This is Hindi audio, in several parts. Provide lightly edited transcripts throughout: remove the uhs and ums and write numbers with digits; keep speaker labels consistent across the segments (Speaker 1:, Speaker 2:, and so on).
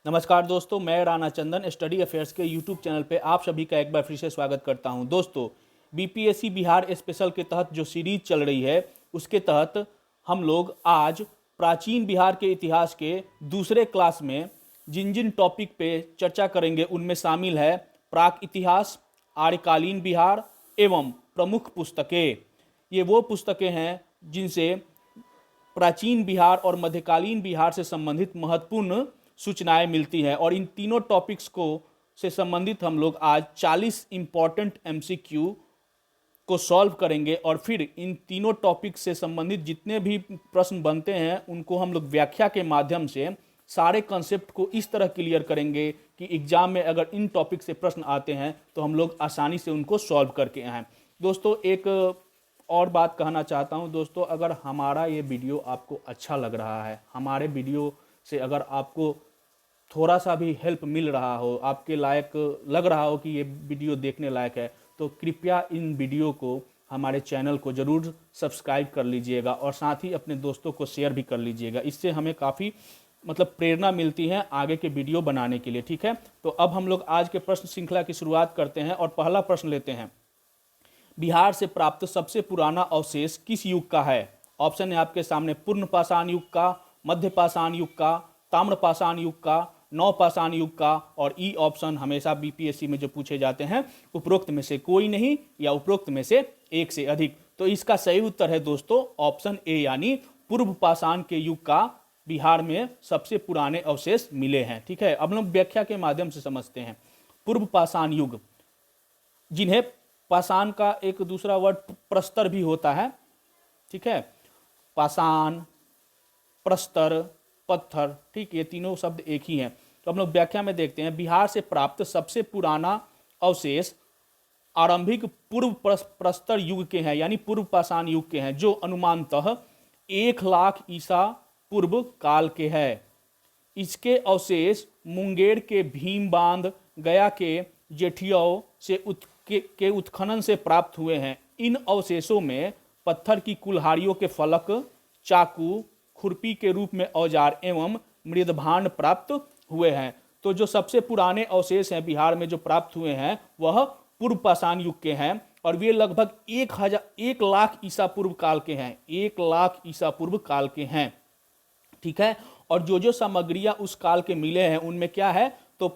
Speaker 1: नमस्कार दोस्तों, मैं राणा चंदन स्टडी अफेयर्स के यूट्यूब चैनल पे आप सभी का एक बार फिर से स्वागत करता हूं। दोस्तों, बीपीएससी बिहार स्पेशल के तहत जो सीरीज चल रही है उसके तहत हम लोग आज प्राचीन बिहार के इतिहास के दूसरे क्लास में जिन जिन टॉपिक पे चर्चा करेंगे उनमें शामिल है प्राक इतिहास, आर्यकालीन बिहार एवं प्रमुख पुस्तकें। ये वो पुस्तकें हैं जिनसे प्राचीन बिहार और मध्यकालीन बिहार से संबंधित महत्वपूर्ण सूचनाएं मिलती हैं और इन तीनों टॉपिक्स को से संबंधित हम लोग आज 40 इंपॉर्टेंट एमसीक्यू को सॉल्व करेंगे और फिर इन तीनों टॉपिक से संबंधित जितने भी प्रश्न बनते हैं उनको हम लोग व्याख्या के माध्यम से सारे कंसेप्ट को इस तरह क्लियर करेंगे कि एग्जाम में अगर इन टॉपिक से प्रश्न आते हैं तो हम लोग आसानी से उनको सॉल्व करके आएँ। दोस्तों, एक और बात कहना चाहता हूं दोस्तों, अगर हमारा ये वीडियो आपको अच्छा लग रहा है, हमारे वीडियो से अगर आपको थोड़ा सा भी हेल्प मिल रहा हो, आपके लायक लग रहा हो कि ये वीडियो देखने लायक है, तो कृपया इन वीडियो को हमारे चैनल को ज़रूर सब्सक्राइब कर लीजिएगा और साथ ही अपने दोस्तों को शेयर भी कर लीजिएगा। इससे हमें काफ़ी प्रेरणा मिलती है आगे के वीडियो बनाने के लिए। ठीक है, तो अब हम लोग आज के प्रश्न श्रृंखला की शुरुआत करते हैं और पहला प्रश्न लेते हैं। बिहार से प्राप्त सबसे पुराना अवशेष किस युग का है? ऑप्शन है आपके सामने पूर्ण पाषाण युग का, मध्य पाषाण युग का, ताम्र पाषाण युग का, नव पाषाण युग का और ई ऑप्शन हमेशा बीपीएससी में जो पूछे जाते हैं उपरोक्त में से कोई नहीं या उपरोक्त में से एक से अधिक। तो इसका सही उत्तर है दोस्तों ऑप्शन ए यानी पूर्व पाषाण के युग का बिहार में सबसे पुराने अवशेष मिले हैं। ठीक है, अब हम व्याख्या के माध्यम से समझते हैं। पूर्व पाषाण युग, जिन्हें पाषाण का एक दूसरा वर्ड प्रस्तर भी होता है। ठीक है, पाषाण, प्रस्तर, पत्थर, ठीक, ये तीनों शब्द एक ही हैं। तो हम लोग व्याख्या में देखते हैं। बिहार से प्राप्त सबसे पुराना अवशेष आरंभिक पूर्व प्रस्तर युग के हैं यानी पूर्व पाषाण युग के हैं, जो अनुमानतः 1,00,000 ईसा पूर्व काल के हैं। इसके अवशेष मुंगेर के भीम बांध, गया के जेठियाओं से के उत्खनन से प्राप्त हुए हैं। इन अवशेषों में पत्थर की कुल्हाड़ियों के फलक, चाकू, खुरपी के रूप में औजार एवं मृदभांड प्राप्त हुए हैं। तो जो सबसे पुराने अवशेष हैं बिहार में जो प्राप्त हुए हैं वह पूर्व पाषाण युग के हैं और वे लगभग 1,00,000 ईसा पूर्व काल के हैं। 1,00,000 ईसा पूर्व काल के हैं। ठीक है, और जो सामग्रियां उस काल के मिले हैं उनमें क्या है, तो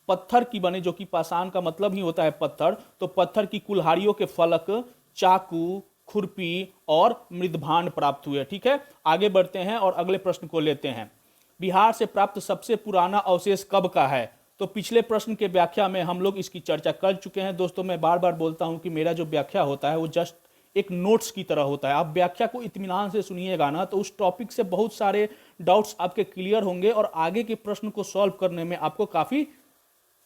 Speaker 1: पत्थर की बने, जो कि पाषाण का मतलब ही होता है पत्थर, तो पत्थर की कुल्हाड़ियों के फलक, चाकू, खुरपी और मृदभांड प्राप्त हुए। ठीक है, आगे बढ़ते हैं और अगले प्रश्न को लेते हैं। बिहार से प्राप्त सबसे पुराना अवशेष कब का है? तो पिछले प्रश्न के व्याख्या में हम लोग इसकी चर्चा कर चुके हैं। दोस्तों, मैं बार बार बोलता हूं कि मेरा जो व्याख्या होता है वो जस्ट एक नोट्स की तरह होता है। आप व्याख्या को इत्मीनान से सुनिएगा ना तो उस टॉपिक से बहुत सारे डाउट्स आपके क्लियर होंगे और आगे के प्रश्न को सॉल्व करने में आपको काफ़ी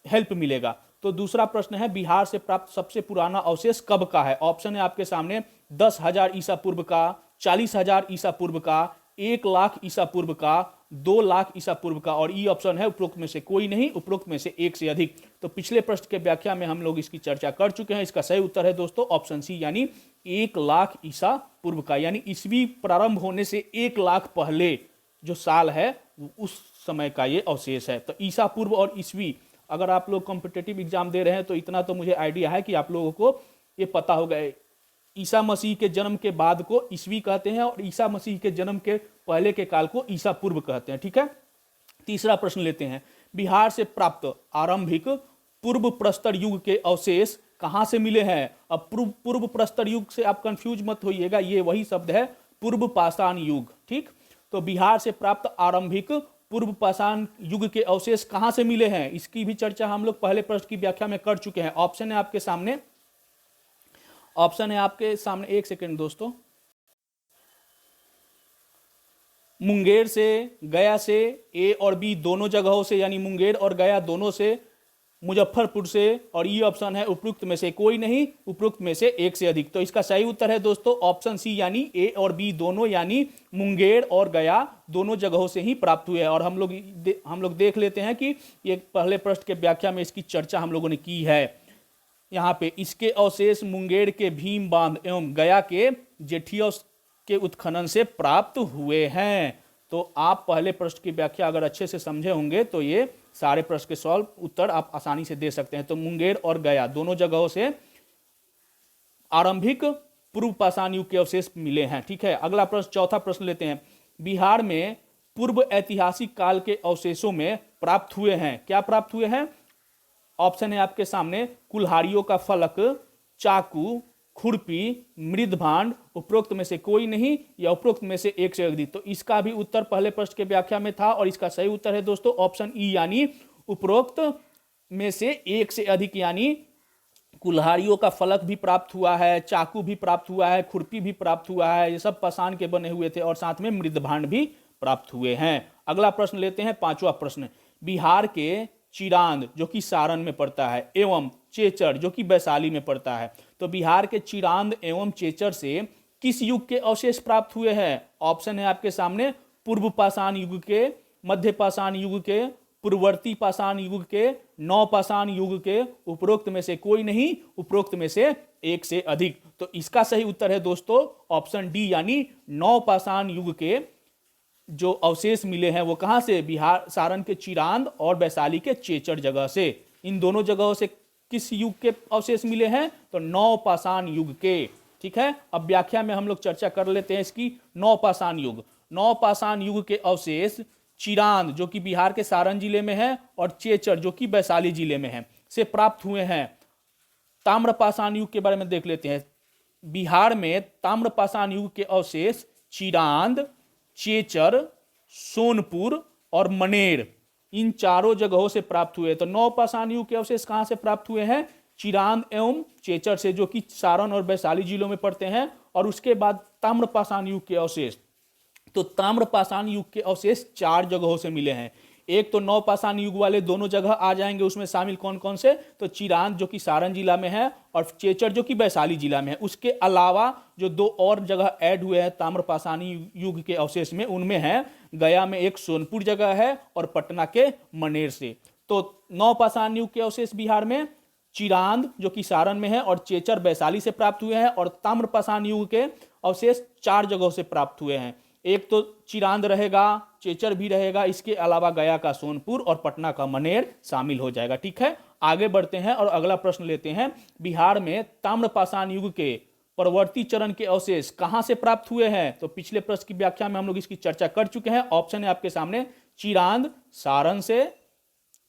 Speaker 1: हेल्प मिलेगा। तो दूसरा प्रश्न है, बिहार से प्राप्त सबसे पुराना अवशेष कब का है? ऑप्शन है आपके सामने 10,000 ईसा पूर्व का, 40,000 ईसा पूर्व का, 1,00,000 ईसा पूर्व का, 2,00,000 ईसा पूर्व का और ई ऑप्शन है उपरोक्त में से कोई नहीं, उपरोक्त में से एक से अधिक। तो पिछले प्रश्न के व्याख्या में हम लोग इसकी चर्चा कर चुके हैं। इसका सही उत्तर है दोस्तों ऑप्शन सी यानी 1,00,000 ईसा पूर्व का, यानी ईस्वी प्रारंभ होने से 1,00,000 पहले जो साल है उस समय का ये अवशेष है। तो ईसा पूर्व और ईस्वी, अगर आप लोग कॉम्पिटिटिव एग्जाम दे रहे हैं तो इतना तो मुझे आइडिया है कि आप लोगों को ये पता होगा। ईसा मसीह के जन्म के बाद को ईस्वी कहते हैं और ईसा मसीह के जन्म के पहले के काल को ईसा पूर्व कहते हैं। ठीक है, तीसरा प्रश्न लेते हैं। बिहार से प्राप्त आरंभिक पूर्व प्रस्तर युग के अवशेष कहां से मिले हैं? अब पूर्व प्रस्तर युग से आप कंफ्यूज मत होइएगा, ये वही शब्द है पूर्व पाषाण युग। ठीक, तो बिहार से प्राप्त आरंभिक पूर्व पाषाण युग के अवशेष कहां से मिले हैं, इसकी भी चर्चा हम लोग पहले प्रश्न की व्याख्या में कर चुके हैं। ऑप्शन है आपके सामने, एक सेकंड दोस्तों। मुंगेर से, गया से, ए और बी दोनों जगहों से यानी मुंगेर और गया दोनों से, मुजफ्फरपुर से और ये ऑप्शन है उपरोक्त में से कोई नहीं, उपरोक्त में से एक से अधिक। तो इसका सही उत्तर है दोस्तों ऑप्शन सी यानी ए और बी दोनों यानी मुंगेर और गया दोनों जगहों से ही प्राप्त हुए हैं। और हम लोग देख लेते हैं कि ये पहले प्रश्न के व्याख्या में इसकी चर्चा हम लोगों ने की है। यहाँ पे इसके अवशेष मुंगेर के भीम बांध एवं गया के जेठिया के उत्खनन से प्राप्त हुए हैं। तो आप पहले प्रश्न की व्याख्या अगर अच्छे से समझे होंगे तो ये सारे प्रश्न के सॉल्व उत्तर आप आसानी से दे सकते हैं। तो मुंगेर और गया दोनों जगहों से आरंभिक पूर्व पाषाण युग के अवशेष मिले हैं। ठीक है, अगला प्रश्न, चौथा प्रश्न लेते हैं। बिहार में पूर्व ऐतिहासिक काल के अवशेषों में प्राप्त हुए हैं, क्या प्राप्त हुए हैं? ऑप्शन है आपके सामने, कुल्हाड़ियों का फलक, चाकू, खुरपी, मृदभांड, उपरोक्त में से कोई नहीं या उपरोक्त में से एक से अधिक। तो इसका भी उत्तर पहले प्रश्न के व्याख्या में था और इसका सही उत्तर है दोस्तों ऑप्शन ई, यानी उपरोक्त में से एक से अधिक, यानी कुल्हाड़ियों का फलक भी प्राप्त हुआ है, चाकू भी प्राप्त हुआ है, खुरपी भी प्राप्त हुआ है, ये सब पाषाण के बने हुए थे और साथ में मृदभांड भी प्राप्त हुए हैं। अगला प्रश्न लेते हैं, पांचवा प्रश्न। बिहार के चिरांद जो कि सारण में पड़ता है एवं चेचर जो कि वैशाली में पड़ता है, तो बिहार के चिरांद एवं चेचर से किस युग के अवशेष प्राप्त हुए हैं? ऑप्शन है आपके सामने, पूर्व पाषाण युग के, मध्य पाषाण युग के, पूर्ववर्ती पाषाण युग के, नव पाषाण युग के, उपरोक्त में से कोई नहीं, उपरोक्त में से एक से अधिक। तो इसका सही उत्तर है दोस्तों ऑप्शन डी, यानी नव पाषाण युग के जो अवशेष मिले हैं वो कहां से? बिहार सारण के चिरांद और वैशाली के चेचर जगह से। इन दोनों जगहों से किस युग के अवशेष मिले हैं? तो नव पाषाण युग के। ठीक है, अब व्याख्या में हम लोग चर्चा कर लेते हैं इसकी। नव पाषाण युग, नव पाषाण युग के अवशेष चिरांद जो कि बिहार के सारण जिले में है और चेचर जो कि वैशाली जिले में है से प्राप्त हुए हैं। ताम्र पाषाण युग के बारे में देख लेते हैं। बिहार में ताम्र पाषाण युग के अवशेष चिरांद, चेचर, सोनपुर और मनेर, इन चारों जगहों से प्राप्त हुए। तो नव पाषाण युग के अवशेष कहां से प्राप्त हुए हैं? चिरांद एवं चेचर से जो कि सारण और वैशाली जिलों में पड़ते हैं। और उसके बाद ताम्र पाषाण युग के अवशेष, तो ताम्र पाषाण युग के अवशेष चार जगहों से मिले हैं। एक तो नव पाषाण युग वाले दोनों जगह आ जाएंगे, उसमें शामिल कौन कौन से? तो चिरांद जो कि सारण जिला में है और चेचर जो कि वैशाली जिला में है। उसके अलावा जो दो और जगह ऐड हुए हैं ताम्र पाषाण युग के अवशेष में, उनमें है गया में एक सोनपुर जगह है और पटना के मनेर से। तो नव पाषाण युग के अवशेष बिहार में चिरांद जो कि सारण में है और चेचर वैशाली से प्राप्त हुए हैं और ताम्र पाषाण युग के अवशेष चार जगहों से प्राप्त हुए हैं। एक तो चिरांद रहेगा, चेचर भी रहेगा, इसके अलावा गया का सोनपुर और पटना का मनेर शामिल हो जाएगा। ठीक है, आगे बढ़ते हैं और अगला प्रश्न लेते हैं। बिहार में ताम्र पाषाण युग के परवर्ती चरण के अवशेष कहां से प्राप्त हुए हैं? तो पिछले प्रश्न की व्याख्या में हम लोग इसकी चर्चा कर चुके हैं। ऑप्शन है आपके सामने, चिरांद सारण से,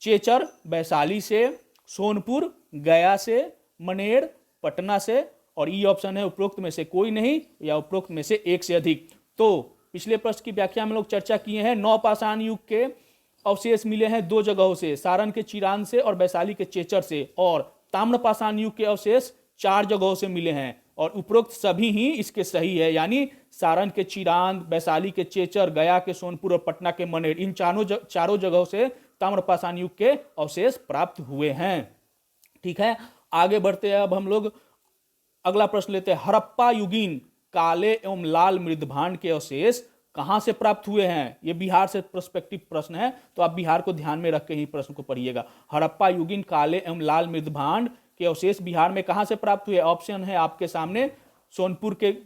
Speaker 1: चेचर वैशाली से, सोनपुर गया से, मनेर पटना से, और ई ऑप्शन है उपरोक्त में से कोई नहीं या उपरोक्त में से एक से अधिक। तो पिछले प्रश्न की व्याख्या में लोग चर्चा किए हैं, नव पाषाण युग के अवशेष मिले हैं दो जगहों से, सारण के चिरांद से और वैशाली के चेचर से, और ताम्र पाषाण युग के अवशेष चार जगहों से मिले हैं और उपरोक्त सभी ही इसके सही है, यानी सारण के चिरांद, वैशाली के चेचर, गया के सोनपुर और पटना के मनेर, इन चारों जगहों से ताम्र पाषाण युग के अवशेष प्राप्त हुए हैं। ठीक है, आगे बढ़ते हैं। अब हम लोग अगला प्रश्न लेते हैं। हड़प्पा युगीन काले एवं लाल मृदभांड के अवशेष कहां से प्राप्त हुए हैं? यह बिहार से प्रोस्पेक्टिव प्रश्न है, तो आप बिहार को ध्यान में रख के ही प्रश्न को पढ़िएगा। हड़प्पा युगीन काले एवं लाल मृदभांड के अवशेष बिहार में कहां से प्राप्त हुए? ऑप्शन है आपके सामने, सोनपुर के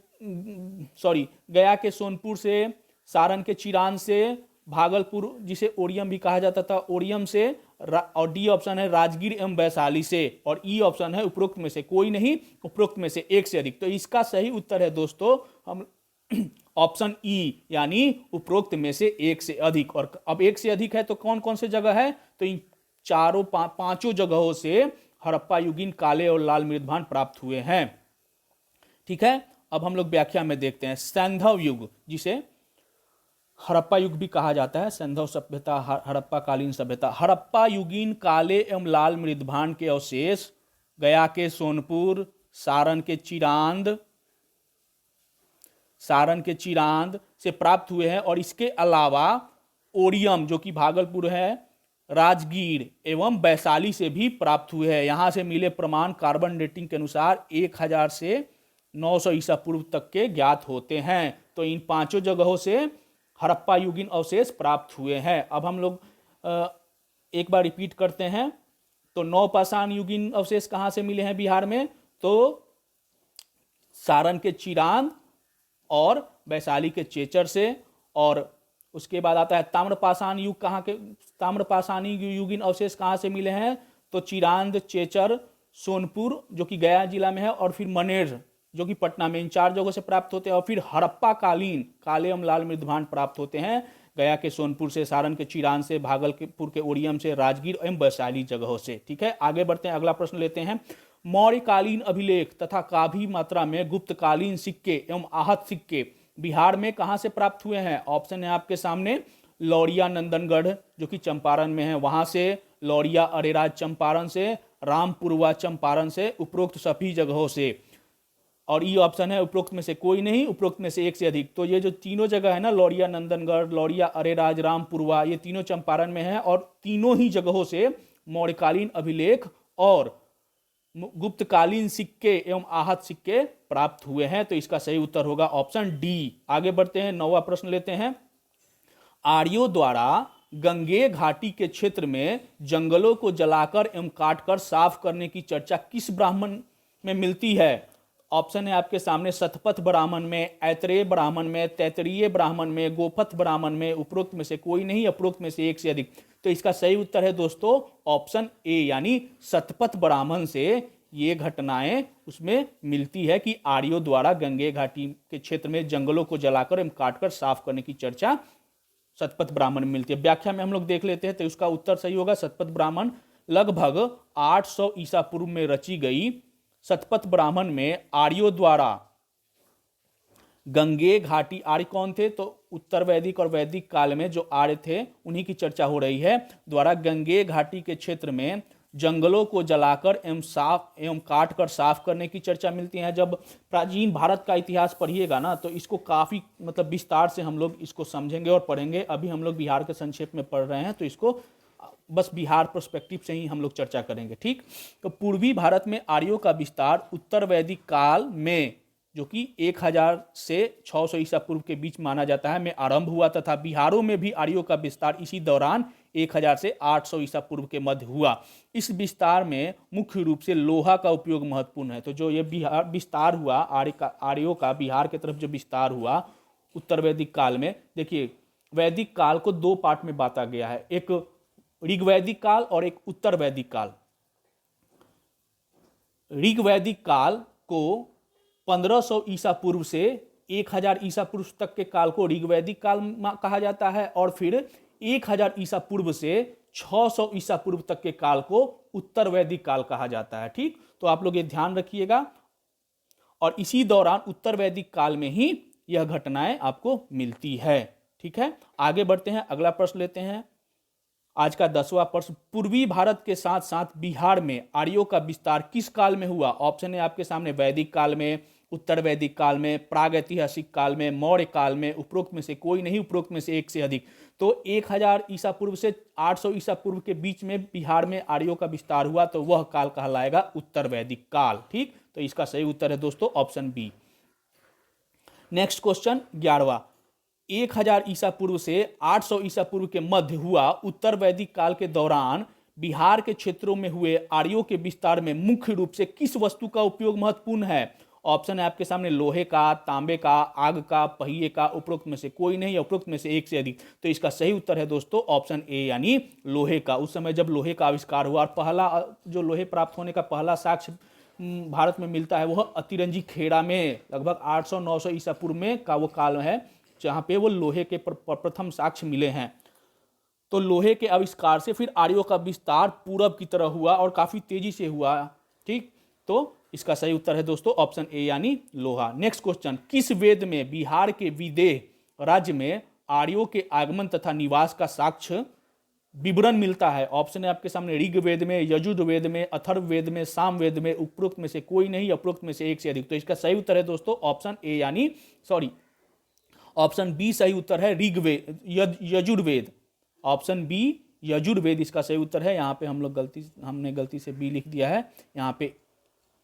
Speaker 1: गया के सोनपुर से, सारण के चिरांद से, भागलपुर जिसे ओरियम भी कहा जाता था ओरियम से, और डी ऑप्शन है राजगीर एवं वैशाली से, और ई ऑप्शन है उपरोक्त में से कोई नहीं, उपरोक्त में से एक से अधिक। तो इसका सही उत्तर है दोस्तों हम ऑप्शन ई, यानी उपरोक्त में से एक से अधिक। और अब एक से अधिक है तो कौन कौन से जगह है? तो इन चारों पांचों जगहों से हड़प्पा युगीन काले और लाल मृदभांड प्राप्त हुए हैं। ठीक है, अब हम लोग व्याख्या में देखते हैं। सैंधव युग, जिसे हड़प्पा युग भी कहा जाता है, सैंधव सभ्यता, हड़प्पा कालीन सभ्यता। हड़प्पा युगीन काले एवं लाल मृदभांड के अवशेष गया के सोनपुर, सारण के चिरांद से प्राप्त हुए हैं और इसके अलावा ओरियम जो कि भागलपुर है, राजगीर एवं वैशाली से भी प्राप्त हुए हैं। यहां से मिले प्रमाण कार्बन डेटिंग के अनुसार 1000 से 900 ईसा पूर्व तक के ज्ञात होते हैं। तो इन पांचों जगहों से हड़प्पा युगीन अवशेष प्राप्त हुए हैं। अब हम लोग एक बार रिपीट करते हैं। तो नव पाषाण युगीन अवशेष कहां से मिले हैं बिहार में? तो सारण के चिरांद और वैशाली के चेचर से, और उसके बाद आता है ताम्रपाषाण युग, कहाँ के ताम्रपाषाणी युगीन अवशेष कहाँ से मिले हैं, तो चिरांद, चेचर, सोनपुर जो कि गया जिला में है, और फिर मनेर जो कि पटना में, इन 4 जगहों से प्राप्त होते हैं। और फिर हड़प्पा कालीन काले एवं लाल मृदभांड प्राप्त होते हैं गया के सोनपुर से, सारण के चिरांद से, भागलपुर के ओरियम से, राजगीर एवं वैशाली जगहों से। ठीक है, आगे बढ़ते हैं, अगला प्रश्न लेते हैं। मौर्यकालीन अभिलेख तथा काफी मात्रा में गुप्तकालीन सिक्के एवं आहत सिक्के बिहार में कहां से प्राप्त हुए हैं? ऑप्शन है आपके सामने, लौरिया नंदनगढ़ जो कि चंपारण में है वहां से, लौरिया अरेराज चंपारण से, रामपुरवा चंपारण से, उपरोक्त सभी जगहों से। और ये ऑप्शन है उपरोक्त में से कोई नहीं, उपरोक्त में से एक से अधिक। तो ये जो तीनों जगह है ना, लौरिया नंदनगढ़, लौरिया अरेराज, रामपुरवा, ये तीनों चंपारण में है, और तीनों ही जगहों से मौर्यकालीन अभिलेख और गुप्तकालीन सिक्के एवं आहत सिक्के प्राप्त हुए हैं। तो इसका सही उत्तर होगा ऑप्शन डी। आगे बढ़ते हैं, 9वां प्रश्न लेते हैं। आर्यों द्वारा गंगे घाटी के क्षेत्र में जंगलों को जलाकर एवं काटकर साफ करने की चर्चा किस ब्राह्मण में मिलती है? ऑप्शन है आपके सामने, शतपथ ब्राह्मण में, ऐतरेय ब्राह्मण में, तैतरीय ब्राह्मण में, गोपथ ब्राह्मण में, उपरोक्त में से कोई नहीं, उपरोक्त में से एक से अधिक। तो इसका सही उत्तर है दोस्तों ऑप्शन ए, यानी शतपथ ब्राह्मण से ये घटनाएं उसमें मिलती है कि आर्यों द्वारा गंगे घाटी के क्षेत्र में जंगलों को जलाकर एवं काटकर साफ करने की चर्चा शतपथ ब्राह्मण में मिलती है। व्याख्या में हम लोग देख लेते हैं, तो उसका उत्तर सही होगा। शतपथ ब्राह्मण लगभग 800 ईसा पूर्व में रची गई। शतपथ ब्राह्मण में आर्यों द्वारा गंगे घाटी, आर्य कौन थे, तो उत्तर वैदिक और वैदिक काल में जो आर्य थे उन्हीं की चर्चा हो रही है, द्वारा गंगे घाटी के क्षेत्र में जंगलों को जलाकर एवं काट कर साफ करने की चर्चा मिलती है। जब प्राचीन भारत का इतिहास पढ़िएगा ना, तो इसको काफी मतलब विस्तार से हम लोग इसको समझेंगे और पढ़ेंगे। अभी हम लोग बिहार के संक्षेप में पढ़ रहे हैं, तो इसको बस बिहार पर्सपेक्टिव से ही हम लोग चर्चा करेंगे। ठीक, तो पूर्वी भारत में आर्यों का विस्तार उत्तर वैदिक काल में, जो कि 1000 से 600 ईसा पूर्व के बीच माना जाता है, में आरंभ हुआ, तथा बिहारों में भी आर्यों का विस्तार इसी दौरान 1000 से 800 ईसा पूर्व के मध्य हुआ। इस विस्तार में मुख्य रूप से लोहा का उपयोग महत्वपूर्ण है। तो जो ये बिहार विस्तार हुआ आर्यों का बिहार की तरफ जो विस्तार हुआ उत्तर वैदिक काल में, देखिए वैदिक काल को 2 पार्ट में बांटा गया है, एक ऋग्वैदिक काल और एक उत्तर वैदिक काल। ऋग्वैदिक काल को 1500 ईसा पूर्व से 1000 ईसा पूर्व तक के काल को ऋग्वैदिक काल कहा जाता है, और फिर 1000 ईसा पूर्व से 600 ईसा पूर्व तक के काल को उत्तर वैदिक काल कहा जाता है। ठीक, तो आप लोग ये ध्यान रखिएगा। और इसी दौरान उत्तर वैदिक काल में ही यह घटनाएं आपको मिलती है। ठीक है, आगे बढ़ते हैं, अगला प्रश्न लेते हैं। आज का 10वां प्रश्न, पूर्वी भारत के साथ साथ बिहार में आर्यों का विस्तार किस काल में हुआ? ऑप्शन है आपके सामने, वैदिक काल में, उत्तर वैदिक काल में, प्रागैतिहासिक काल में, मौर्य काल में, उपरोक्त में से कोई नहीं, उपरोक्त में से एक से अधिक। तो 1000 ईसा पूर्व से 800 ईसा पूर्व के बीच में बिहार में आर्यों का विस्तार हुआ, तो वह काल कहलाएगा उत्तर वैदिक काल। ठीक, तो इसका सही उत्तर है दोस्तों ऑप्शन बी। नेक्स्ट क्वेश्चन 11वां, 1000 ईसा पूर्व से 800 ईसा पूर्व के मध्य हुआ उत्तर वैदिक काल के दौरान बिहार के क्षेत्रों में हुए आर्यों के विस्तार में मुख्य रूप से किस वस्तु का उपयोग महत्वपूर्ण है? ऑप्शन है आपके सामने, लोहे का, तांबे का, आग का, पहिए का, उपरोक्त में से कोई नहीं, उपरोक्त में से एक से अधिक। तो इसका सही उत्तर है दोस्तों ऑप्शन ए, यानी लोहे का। उस समय जब लोहे का आविष्कार हुआ, और पहला जो लोहे प्राप्त होने का पहला साक्ष्य भारत में मिलता है वह अतिरंजी खेड़ा में लगभग 800-900 ईसा पूर्व में का वो काल है, जहां पे वो लोहे के प्रथम साक्ष्य मिले हैं। तो लोहे के आविष्कार से फिर आर्यों का विस्तार पूरब की तरह हुआ और काफी तेजी से हुआ। ठीक, तो इसका सही उत्तर है दोस्तों ऑप्शन ए, यानी लोहा। नेक्स्ट क्वेश्चन, किस वेद में बिहार के विदेह राज्य में आर्यों के आगमन तथा निवास का साक्ष्य विवरण मिलता है? ऑप्शन है आपके सामने, ऋग्वेद में, यजुर्वेद में, अथर्ववेद में, सामवेद में, उपरोक्त में से कोई नहीं, उपरोक्त में से एक से अधिक। तो इसका सही उत्तर है दोस्तों ऑप्शन ए, यानी ऑप्शन बी सही उत्तर है, ऋग्वेद, यजुर्वेद। ऑप्शन बी यजुर्वेद इसका सही उत्तर है। यहाँ पे हमने गलती से बी लिख दिया है, यहाँ पे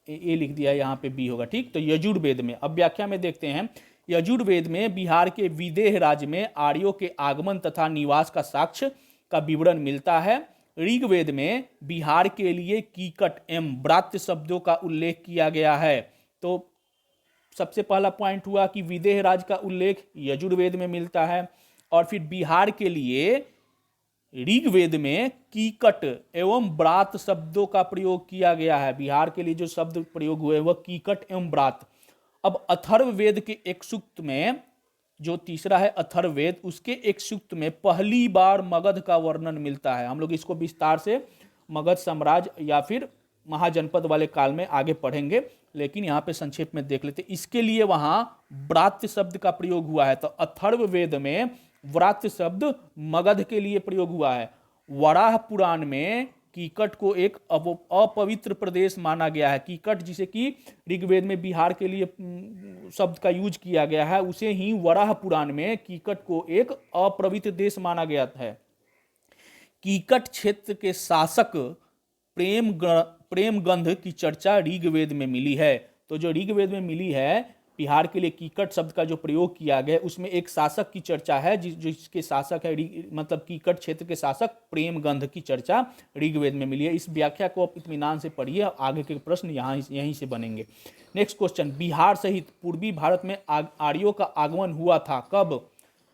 Speaker 1: ए लिख दिया है, यहाँ पे बी होगा। ठीक, तो यजुर्वेद में, अब व्याख्या में देखते हैं। यजुर्वेद में बिहार के विदेह राज्य में आर्यों के आगमन तथा निवास का साक्ष्य का विवरण मिलता है। ऋग्वेद में बिहार के लिए कीकट एवं ब्रात्य शब्दों का उल्लेख किया गया है। तो सबसे पहला पॉइंट हुआ कि विदेह राज्य का उल्लेख यजुर्वेद में मिलता है। और फिर बिहार के लिए ऋग्वेद में कीकट एवं ब्रात शब्दों का प्रयोग किया गया है। बिहार के लिए जो शब्द प्रयोग हुए वह कीकट एवं ब्रात। अब अथर्ववेद के एक सूक्त में, जो तीसरा है अथर्ववेद, उसके एक सूक्त में पहली बार मगध का वर्णन मिलता है। हम लोग इसको विस्तार से मगध साम्राज्य या फिर महाजनपद वाले काल में आगे पढ़ेंगे, लेकिन यहाँ पे संक्षेप में देख लेते। इसके लिए वहां व्रात्य शब्द का प्रयोग हुआ है। तो अथर्ववेद में व्रात्य शब्द मगध के लिए प्रयोग हुआ है। वराह पुराण में कीकट को एक अपवित्र प्रदेश माना गया है। कीकट जिसे कि ऋग्वेद में बिहार के लिए शब्द का यूज किया गया है, उसे ही वराह पुराण में कीकट को एक अपवित्र देश माना गया है। कीकट क्षेत्र के शासक प्रेमगंध की चर्चा ऋग्वेद में मिली है। तो जो ऋग्वेद में मिली है बिहार के लिए कीकट शब्द का जो प्रयोग किया गया, उसमें एक शासक की चर्चा है जिसके शासक है, मतलब कीकट क्षेत्र के शासक प्रेमगंध की चर्चा ऋग्वेद में मिली है। इस व्याख्या को आप इत्मीनान से पढ़िए, आगे के प्रश्न यहीं से बनेंगे। नेक्स्ट क्वेश्चन, बिहार सहित पूर्वी भारत में आर्यों का आगमन हुआ था कब?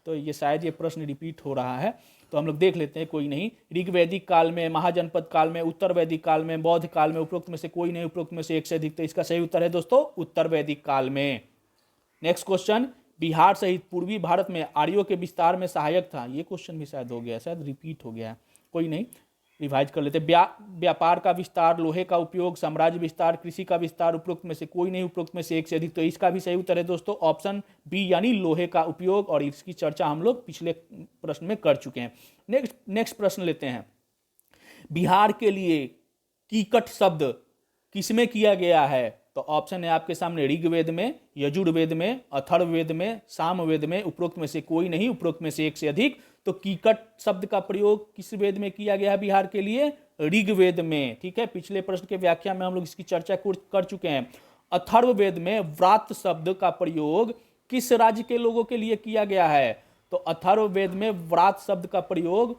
Speaker 1: तो ये शायद ये प्रश्न रिपीट हो रहा है, तो हम लोग देख लेते हैं, कोई नहीं। ऋग्वैदिक काल में, महाजनपद काल में, उत्तर वैदिक काल में, बौद्ध काल में, उपरोक्त में से कोई नहीं, उपरोक्त में से एक से अधिक। तो इसका सही उत्तर है दोस्तों उत्तर वैदिक काल में। नेक्स्ट क्वेश्चन, बिहार सहित पूर्वी भारत में आर्यों के विस्तार में सहायक था। ये क्वेश्चन भी शायद हो गया, शायद रिपीट हो गया है, कोई नहीं, रिवाइज कर लेते। व्यापार का विस्तार, लोहे का उपयोग, साम्राज्य विस्तार, कृषि का विस्तार, उपरोक्त में से कोई नहीं, उपरोक्त में से एक से अधिक। तो इसका भी सही उत्तर है दोस्तों ऑप्शन बी, यानी लोहे का उपयोग, और इसकी चर्चा हम लोग पिछले प्रश्न में कर चुके हैं। नेक्स्ट प्रश्न लेते हैं, बिहार के लिए कीकट शब्द किसमें किया गया है? तो ऑप्शन है आपके सामने ऋग्वेद में, यजुर्वेद में, अथर्ववेद में, सामवेद में, उपरोक्त में से कोई नहीं, उपरोक्त में से एक से अधिक। तो कीकट शब्द का प्रयोग किस वेद में किया गया है बिहार के लिए? ऋग्वेद में। ठीक है, पिछले प्रश्न के व्याख्या में हम लोग इसकी चर्चा कर चुके हैं। अथर्ववेद में व्रात शब्द का प्रयोग किस राज्य के लोगों के लिए किया गया है? तो अथर्ववेद में व्रात शब्द का प्रयोग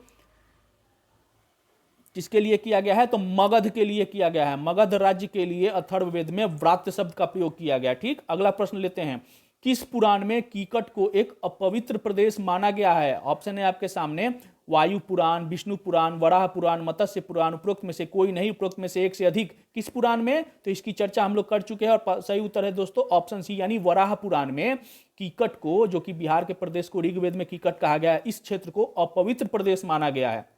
Speaker 1: किसके लिए किया गया है? तो मगध के लिए किया गया है। मगध राज्य के लिए अथर्ववेद में व्रात्य शब्द का प्रयोग किया गया। ठीक, अगला प्रश्न लेते हैं, किस पुराण में कीकट को एक अपवित्र प्रदेश माना गया है? ऑप्शन है आपके सामने वायु पुराण, विष्णु पुराण, वराह पुराण, मत्स्य पुराण, उपरोक्त में से कोई नहीं, उपरोक्त में से एक से अधिक। किस पुराण में? तो इसकी चर्चा हम लोग कर चुके हैं और सही उत्तर है दोस्तों ऑप्शन सी, यानी वराह पुराण में कीकट को, जो कि बिहार के प्रदेश को ऋग्वेद में कीकट कहा गया है, इस क्षेत्र को अपवित्र प्रदेश माना गया है।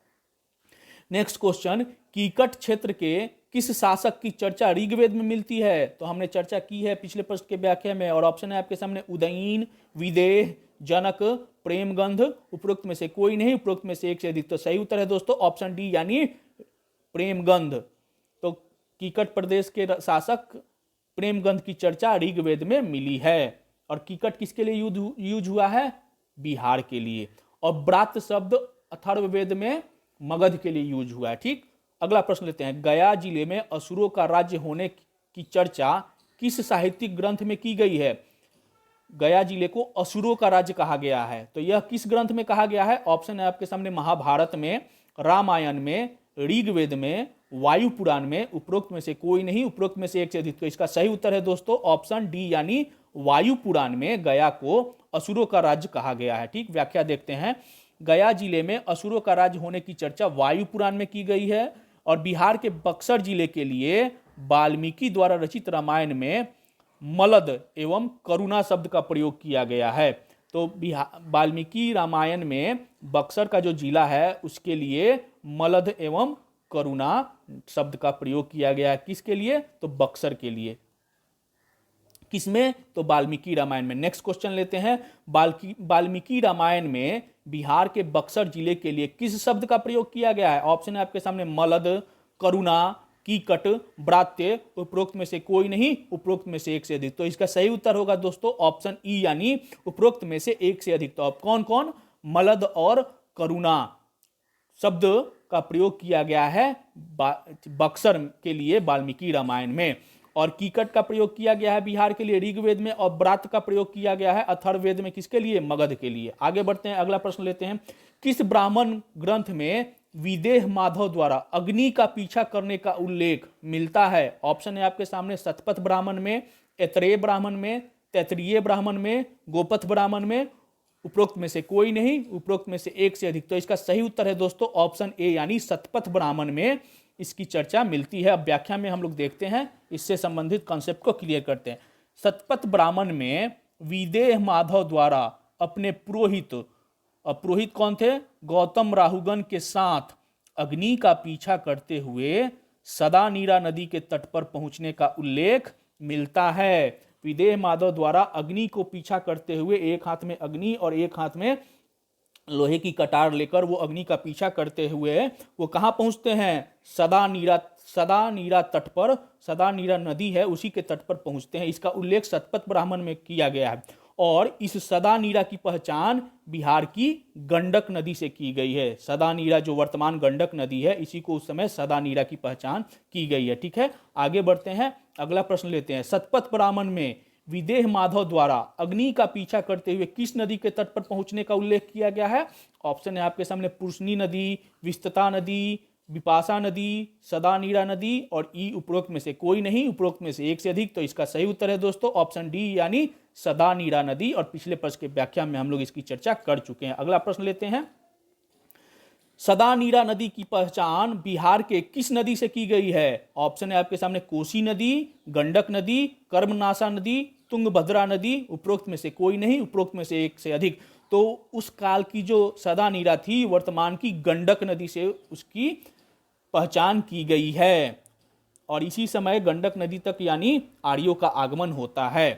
Speaker 1: नेक्स्ट क्वेश्चन, कीकट क्षेत्र के किस शासक की चर्चा ऋग्वेद में मिलती है? तो हमने चर्चा की है पिछले प्रश्न के व्याख्या में, और ऑप्शन है आपके सामने उदयीन, विदेह, जनक, प्रेमगंध, उपरोक्त में से कोई नहीं, उपरोक्त में से एक से अधिक। तो सही उत्तर है दोस्तों ऑप्शन डी, यानी प्रेमगंध। तो कीकट प्रदेश के शासक प्रेमगंध की चर्चा ऋग्वेद में मिली है। और कीकट किसके लिए यूज हुआ है? बिहार के लिए। और ब्रात शब्द अथर्ववेद में मगध के लिए यूज हुआ है। ठीक, अगला प्रश्न लेते हैं, गया जिले में असुरों का राज्य होने की चर्चा किस साहित्यिक ग्रंथ में की गई है? गया जिले को असुरों का राज्य कहा गया है, तो यह किस ग्रंथ में कहा गया है? ऑप्शन है आपके सामने महाभारत में, रामायण में, ऋग्वेद में, वायु पुराण में, उपरोक्त में से कोई नहीं, उपरोक्त में से एक से अधिक। तो इसका सही उत्तर है दोस्तों ऑप्शन डी, यानी वायु पुराण में गया को असुरों का राज्य कहा गया है। ठीक, व्याख्या देखते हैं, गया जिले में असुरों का राज्य होने की चर्चा वायु पुराण में की गई है, और बिहार के बक्सर जिले के लिए वाल्मीकि द्वारा रचित रामायण में मलद एवं करुणा शब्द का प्रयोग किया गया है। तो वाल्मीकि रामायण में बक्सर का जो जिला है उसके लिए मलद एवं करुणा शब्द का प्रयोग किया गया है। किसके लिए? तो बक्सर के लिए। किसमें? तो वाल्मीकि रामायण में। नेक्स्ट क्वेश्चन लेते हैं, वाल्मीकि रामायण में बिहार के बक्सर जिले के लिए किस शब्द का प्रयोग किया गया है? ऑप्शन है आपके सामने मलद, करुणा, कीकट, ब्रात्य, उपरोक्त में से कोई नहीं, उपरोक्त में से एक से अधिक। तो इसका सही उत्तर होगा दोस्तों ऑप्शन ई, यानी उपरोक्त में से एक से अधिक। तो अब कौन कौन? मलद और करुणा शब्द का प्रयोग किया गया है बक्सर के लिए वाल्मीकि रामायण में, और कीकट का प्रयोग किया गया है बिहार के लिए ऋग्वेद में, और ब्रात का प्रयोग किया गया है अथर्ववेद में। किसके लिए? मगध के लिए। आगे बढ़ते हैं, अगला प्रश्न लेते हैं, किस ब्राह्मण ग्रंथ में विदेह माधव द्वारा अग्नि का पीछा करने का उल्लेख मिलता है? ऑप्शन है आपके सामने शतपथ ब्राह्मण में, ऐतरेय ब्राह्मण में, तैतरीय ब्राह्मण में, गोपथ ब्राह्मण में, उपरोक्त में से कोई नहीं, उपरोक्त में से एक से अधिक। तो इसका सही उत्तर है दोस्तों ऑप्शन ए यानी शतपथ ब्राह्मण में इसकी चर्चा मिलती है। अब व्याख्या में हम लोग देखते हैं, इससे संबंधित कॉन्सेप्ट को क्लियर करते हैं। शतपथ ब्राह्मण में विदेह माधव द्वारा अपने पुरोहित, पुरोहित कौन थे, गौतम राहुगन के साथ अग्नि का पीछा करते हुए सदा नीरा नदी के तट पर पहुंचने का उल्लेख मिलता है। विदेह माधव द्वारा अग्नि को पीछा करते हुए, एक हाथ में अग्नि और एक हाथ में लोहे की कटार लेकर वो अग्नि का पीछा करते हुए वो कहाँ पहुंचते हैं, सदा नीरा तट पर, सदा नीरा नदी है उसी के तट पर पहुंचते हैं। इसका उल्लेख शतपथ ब्राह्मण में किया गया है और इस सदा नीरा की पहचान बिहार की गंडक नदी से की गई है। सदा नीरा जो वर्तमान गंडक नदी है, इसी को उस समय सदा नीरा की पहचान की गई है। ठीक है, आगे बढ़ते हैं, अगला प्रश्न लेते हैं। शतपथ ब्राह्मण में विदेह माधव द्वारा अग्नि का पीछा करते हुए किस नदी के तट पर पहुंचने का उल्लेख किया गया है? ऑप्शन है आपके सामने, पुरुषनी नदी, विस्तता नदी, विपाशा नदी, सदा नीरा नदी और ई उपरोक्त में से कोई नहीं, उपरोक्त में से एक से अधिक। तो इसका सही उत्तर है दोस्तों ऑप्शन डी यानी सदा नीरा नदी। और पिछले प्रश्न के व्याख्या में हम लोग इसकी चर्चा कर चुके हैं। अगला प्रश्न लेते हैं। सदा नीरा नदी की पहचान बिहार के किस नदी से की गई है? ऑप्शन है आपके सामने, कोसी नदी, गंडक नदी, कर्मनाशा नदी, तुंगभद्रा नदी, उपरोक्त में से कोई नहीं, उपरोक्त में से एक से अधिक। तो उस काल की जो सदा नीरा थी, वर्तमान की गंडक नदी से उसकी पहचान की गई है और इसी समय गंडक नदी तक यानी आर्यों का आगमन होता है।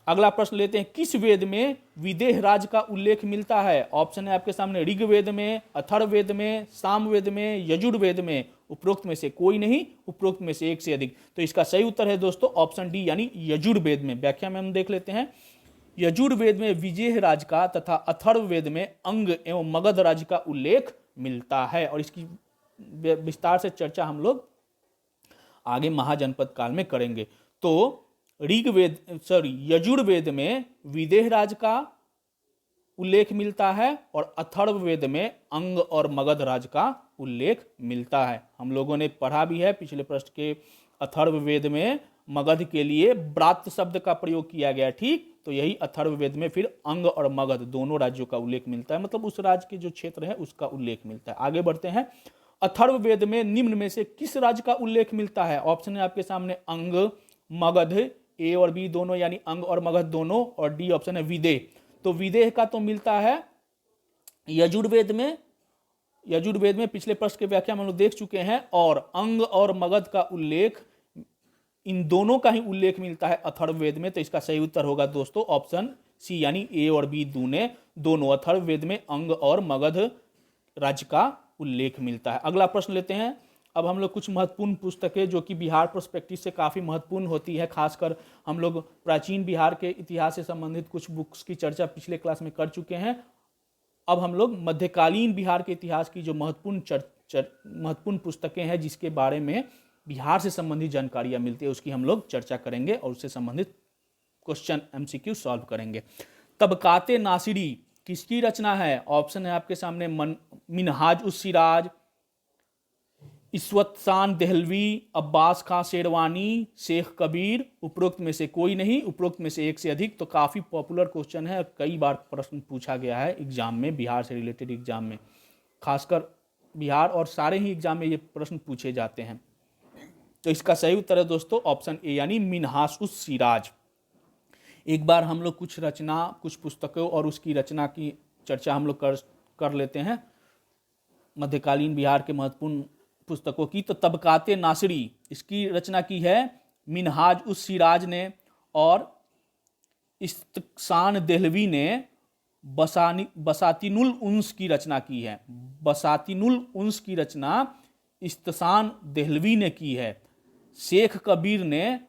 Speaker 1: अगला प्रश्न लेते हैं। किस वेद में विदेह राज का उल्लेख मिलता है? ऑप्शन है आपके सामने, ऋग्वेद में, अथर्ववेद में, सामवेद में, यजुर्वेद में, उपरोक्त में से कोई नहीं, उपरोक्त में से एक से अधिक। तो इसका सही उत्तर है दोस्तों ऑप्शन डी यानी यजुर्वेद में। व्याख्या में हम देख लेते हैं। यजुर्वेद में विदेह राज का तथा अथर्ववेद में अंग एवं मगध राज का उल्लेख मिलता है और इसकी विस्तार से चर्चा हम लोग आगे महाजनपद काल में करेंगे। तो यजुर्वेद में विदेह राज का उल्लेख मिलता है और अथर्ववेद में अंग और मगध राज का उल्लेख मिलता है। हम लोगों ने पढ़ा भी है पिछले प्रश्न के, अथर्ववेद में मगध के लिए ब्रात शब्द का प्रयोग किया गया। ठीक, तो यही अथर्ववेद में फिर अंग और मगध दोनों राज्यों का उल्लेख मिलता है, मतलब उस राज्य के जो क्षेत्र है उसका उल्लेख मिलता है। आगे बढ़ते हैं। अथर्ववेद में निम्न में से किस राज्य का उल्लेख मिलता है? ऑप्शन है आपके सामने, अंग, मगध, ए और बी दोनों यानी अंग और मगध दोनों, और डी ऑप्शन है विदेह। तो विदेह का तो मिलता है यजुर्वेद में, यजुर्वेद में पिछले प्रश्न के व्याख्या में हम लोग देख चुके हैं, और अंग और मगध का उल्लेख, इन दोनों का ही उल्लेख मिलता है अथर्ववेद में। तो इसका सही उत्तर होगा दोस्तों ऑप्शन सी यानी ए और बी दोनों अथर्ववेद में अंग और मगध राज्य का उल्लेख मिलता है। अगला प्रश्न लेते हैं। अब हम लोग कुछ महत्वपूर्ण पुस्तकें जो कि बिहार पर्सपेक्टिव से काफ़ी महत्वपूर्ण होती है, खासकर हम लोग प्राचीन बिहार के इतिहास से संबंधित कुछ बुक्स की चर्चा पिछले क्लास में कर चुके हैं। अब हम लोग मध्यकालीन बिहार के इतिहास की जो महत्वपूर्ण पुस्तकें हैं जिसके बारे में बिहार से संबंधित जानकारियां मिलती है उसकी हम लोग चर्चा करेंगे और उससे संबंधित क्वेश्चन एमसीक्यू सॉल्व करेंगे। तबकाते नासिरी किसकी रचना है? ऑप्शन है आपके सामने, मिनहाज उस सिराज, इस्वतसान देहलवी, अब्बास खां शेरवानी, शेख कबीर, उपरोक्त में से कोई नहीं, उपरोक्त में से एक से अधिक। तो काफ़ी पॉपुलर क्वेश्चन है, कई बार प्रश्न पूछा गया है एग्जाम में, बिहार से रिलेटेड एग्जाम में, खासकर बिहार और सारे ही एग्जाम में ये प्रश्न पूछे जाते हैं। तो इसका सही उत्तर है दोस्तों ऑप्शन ए यानी मिनहाज उस सिराज। एक बार हम लोग कुछ पुस्तकों और उसकी रचना की चर्चा हम लोग कर लेते हैं मध्यकालीन बिहार के महत्वपूर्ण पुस्तकों की। तो तबकाते नासिरी, इसकी रचना की है मिनहाज उस सिराज ने, और इस्तसान देहलवी ने बसातिनुल उन्स की रचना की है। बसातिनुल उन्स की रचना इस्तसान देहलवी ने की है। शेख कबीर ने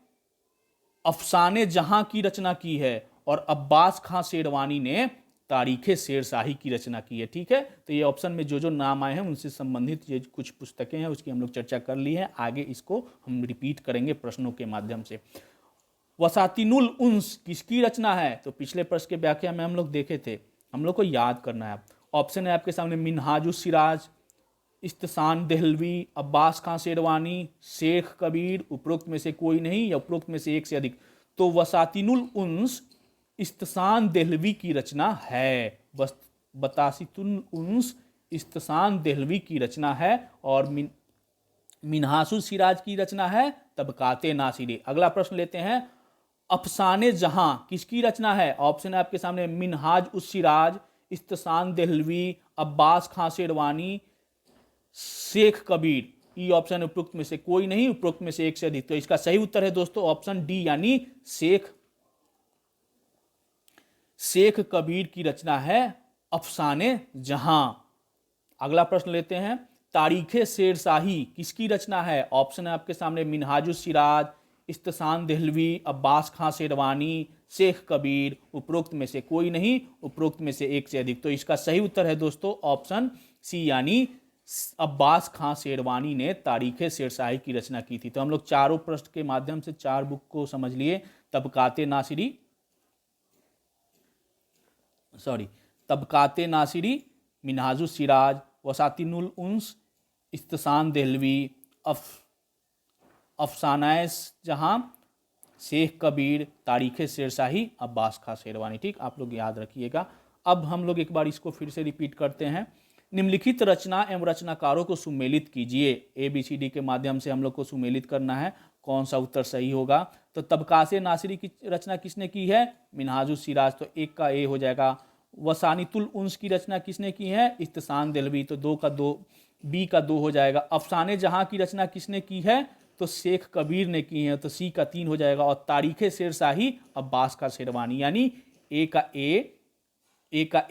Speaker 1: अफसाने जहां की रचना की है और अब्बास खां शेरवानी ने तारीखे शेरशाही की रचना की है। ठीक है, तो ये ऑप्शन में जो नाम आए हैं उनसे संबंधित ये कुछ पुस्तकें हैं उसकी हम लोग चर्चा कर ली है। आगे इसको हम रिपीट करेंगे प्रश्नों के माध्यम से। वसातिनुल उन्स किसकी रचना है? तो पिछले प्रश्न के व्याख्या में हम लोग देखे थे, हम लोग को याद करना है। ऑप्शन है आपके सामने, मिनहाजुस सिराज, इस्तसान देहलवी, अब्बास खां शेरवानी, शेख कबीर, उपरोक्त में से कोई नहीं या उपरोक्त में से एक से अधिक। तो वसातिनुल उन्स इस्तेसान देहलवी की रचना है? बस बतासितुल उन्स इस्तेसान देहलवी की रचना है और मिन्हाजुस सिराज की रचना है तबकाते नासिरी। अगला प्रश्न लेते हैं, अफसाने जहां किसकी रचना है? ऑप्शन है आपके सामने, मिन्हाज उस सिराज, इस्तेसान देहलवी, अब्बास खां शेरवानी, शेख कबीर। ई ऑप्शन उपरोक्त में से कोई नहीं, उपरोक्त में से एक से अधिक। तो इसका सही उत्तर है दोस्तों ऑप्शन डी यानी शेख कबीर की रचना है अफसाने जहां। अगला प्रश्न लेते हैं, तारीखे शेरशाही किसकी रचना है? ऑप्शन है आपके सामने, मिन्हाजुस सिराज, इस्तेसान देहलवी, अब्बास खां शेरवानी, शेख कबीर। उपरोक्त में से कोई नहीं, उपरोक्त में से एक से अधिक। तो इसका सही उत्तर है दोस्तों ऑप्शन सी यानी अब्बास खां शेरवानी ने तारीखे शेरशाही की रचना की थी। तो हम लोग चारों प्रश्न के माध्यम से 4 बुक को समझ लिए। तबकाते नासिरी, मिन्हाजुस सिराज, वसातिनुल उन्स, इस्तेसान देहलवी, अफसानाए जहां, शेख कबीर, तारीखे शेरशाही, अब्बास खां शेरवानी। ठीक, आप लोग याद रखिएगा। अब हम लोग एक बार इसको फिर से रिपीट करते हैं। निम्नलिखित रचना एवं रचनाकारों को सुमेलित कीजिए। ABCD के माध्यम से हम लोग को सुमेलित करना है, कौन सा उत्तर सही होगा। तो तबकाते नासिरी की रचना किसने की है? मिन्हाजुस सिराज, तो एक का ए हो जाएगा। वसानितुल उन्स की रचना किसने की है? इस्तेसान देहलवी, तो 2 का 2, बी का 2 हो जाएगा। अफसाने जहां की रचना किसने की है? तो शेख कबीर ने की है, तो सी का 3 हो जाएगा। और तारीखे शेरशाही, अब्बास का शेरवानी, यानी ए का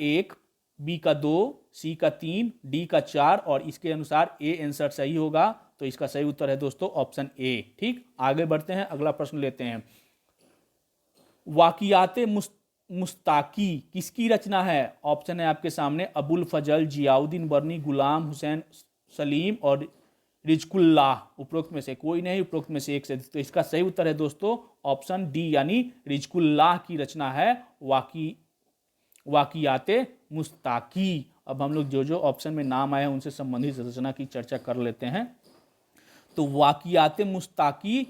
Speaker 1: 1, बी का 2, सी का 3, डी का 4 और इसके अनुसार ए आंसर सही होगा। तो इसका सही उत्तर है दोस्तों ऑप्शन ए। ठीक, आगे बढ़ते हैं, अगला प्रश्न लेते हैं। वाकियाते मुस्ताकी किसकी रचना है? ऑप्शन है आपके सामने, अबुल फजल, जियाउद्दीन बर्नी, गुलाम हुसैन सलीम और रिजकुल्लाह। उपरोक्त में से कोई नहीं, उपरोक्त में से एक से। तो इसका सही उत्तर है दोस्तों ऑप्शन डी यानी रिजकुल्लाह की रचना है वाकियाते मुस्ताकी। अब हम लोग जो जो ऑप्शन में नाम आए हैं उनसे संबंधित रचना की चर्चा कर लेते हैं। तो वाकियाते मुस्ताकी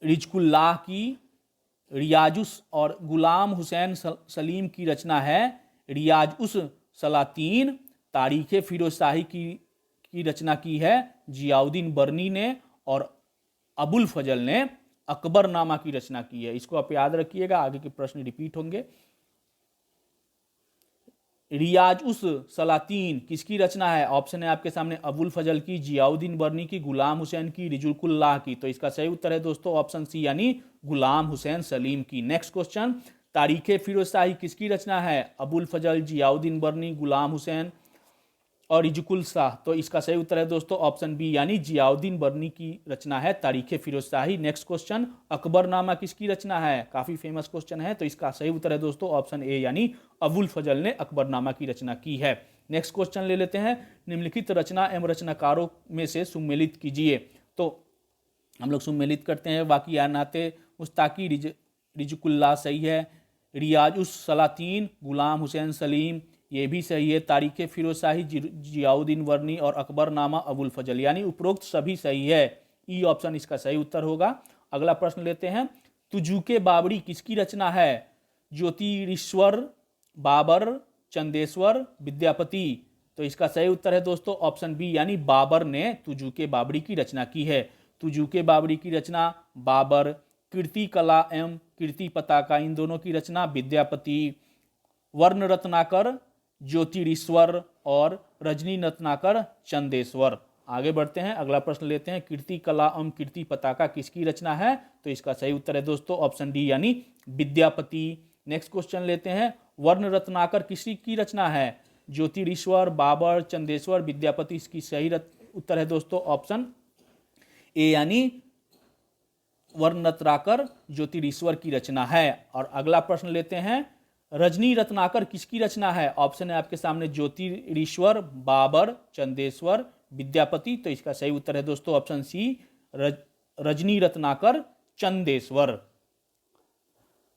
Speaker 1: रिजकुल्लाह की, रियाजुस और गुलाम हुसैन सलीम की रचना है। रियाजुस सलातीन, तारीखे फिरोजशाही की रचना की है जियाउद्दीन बर्नी ने, और अबुल फजल ने अकबरनामा की रचना की है। इसको आप याद रखिएगा, आगे के प्रश्न रिपीट होंगे। रियाज उस सलातीन किसकी रचना है? ऑप्शन है आपके सामने, अबुल फजल की, जियाउद्दीन बर्नी की, गुलाम हुसैन की, रिजुकुल्लाह की। तो इसका सही उत्तर है दोस्तों ऑप्शन सी यानी गुलाम हुसैन सलीम की। नेक्स्ट क्वेश्चन, तारीखे फिरोजशाही किसकी रचना है? अबुल फजल, जियाउद्दीन बर्नी, गुलाम हुसैन और रिजुकुल शाह। तो इसका सही उत्तर है दोस्तों ऑप्शन बी यानी जियाउद्दीन बर्नी की रचना है तारीखे फिरोजशाही। नेक्स्ट क्वेश्चन, अकबरनामा किसकी रचना है? काफी फेमस क्वेश्चन है। तो इसका सही उत्तर है दोस्तों ऑप्शन ए यानी अबुल फजल ने अकबरनामा की रचना की है। नेक्स्ट क्वेश्चन ले लेते हैं, निम्नलिखित रचना एवं रचनाकारों में से सुमेलित कीजिए। तो हम लोग सुमेलित करते हैं। वाकियानाते मुस्ताकी रिजुकुल्लाह सही है, रियाज उस सलातीन गुलाम हुसैन सलीम ये भी सही है, तारीखे फिरोजशाही जियाउद्दीन बर्नी और अकबरनामा अबुल फजल, यानी उपरोक्त सभी सही है। ई ऑप्शन इसका सही उत्तर होगा। अगला प्रश्न लेते हैं, तुजुके बाबरी किसकी रचना है? ज्योतिरीश्वर, बाबर, चंदेश्वर, विद्यापति। तो इसका सही उत्तर है दोस्तों ऑप्शन बी यानी बाबर ने तुजुके बाबरी की रचना की है। तुजुके बाबरी की रचना बाबर, कीर्ति कला एवं कीर्ति पताका इन दोनों की रचना विद्यापति, वर्ण रत्नाकर ज्योतिरीश्वर और रजनी रत्नाकर चंदेश्वर। आगे बढ़ते हैं, अगला प्रश्न लेते हैं, कीर्ति कला एवं कीर्ति पताका किसकी रचना है? तो इसका सही उत्तर है दोस्तों ऑप्शन डी यानी विद्यापति। नेक्स्ट क्वेश्चन लेते हैं, वर्ण रत्नाकर किसी की रचना है? ज्योतिरीश्वर, बाबर, चंदेश्वर, विद्यापति। इसकी सही उत्तर है दोस्तों ऑप्शन ए यानी वर्ण रत्नाकर ज्योतिरीश्वर की रचना है। और अगला प्रश्न लेते हैं, रजनी रत्नाकर किसकी रचना है? ऑप्शन है आपके सामने, ज्योतिरीश्वर, बाबर, चंदेश्वर, विद्यापति। तो इसका सही उत्तर है दोस्तों option C Rajni Ratnakar Chandeshwar.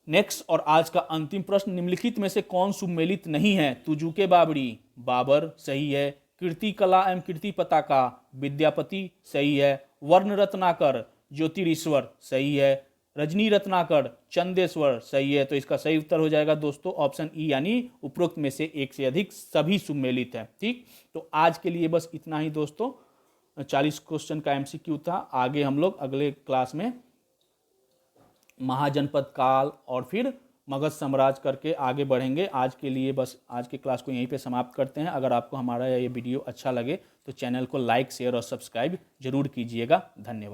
Speaker 1: Next और आज का अंतिम प्रश्न, निम्नलिखित में से कौन सुमेलित नहीं है? तुजुके बाबरी बाबर सही है, कीर्ति कला एवं कीर्ति पताका विद्यापति सही है, वर्ण रत्नाकर ज्योतिरीश्वर सही है, रजनी रत्नाकर, चंदेश्वर, सही है। तो इसका सही उत्तर हो जाएगा दोस्तों ऑप्शन ई, यानी उपरोक्त में से एक से अधिक सभी सुमेलित है। ठीक, तो आज के लिए बस इतना ही दोस्तों। 40 क्वेश्चन का एमसीक्यू था। आगे हम लोग अगले क्लास में महाजनपद काल और फिर मगध साम्राज्य करके आगे बढ़ेंगे। आज के लिए बस आज के क्लास को यहीं पे समाप्त करते हैं। अगर आपको हमारा ये वीडियो अच्छा लगे तो चैनल को लाइक, शेयर और सब्सक्राइब जरूर कीजिएगा। धन्यवाद।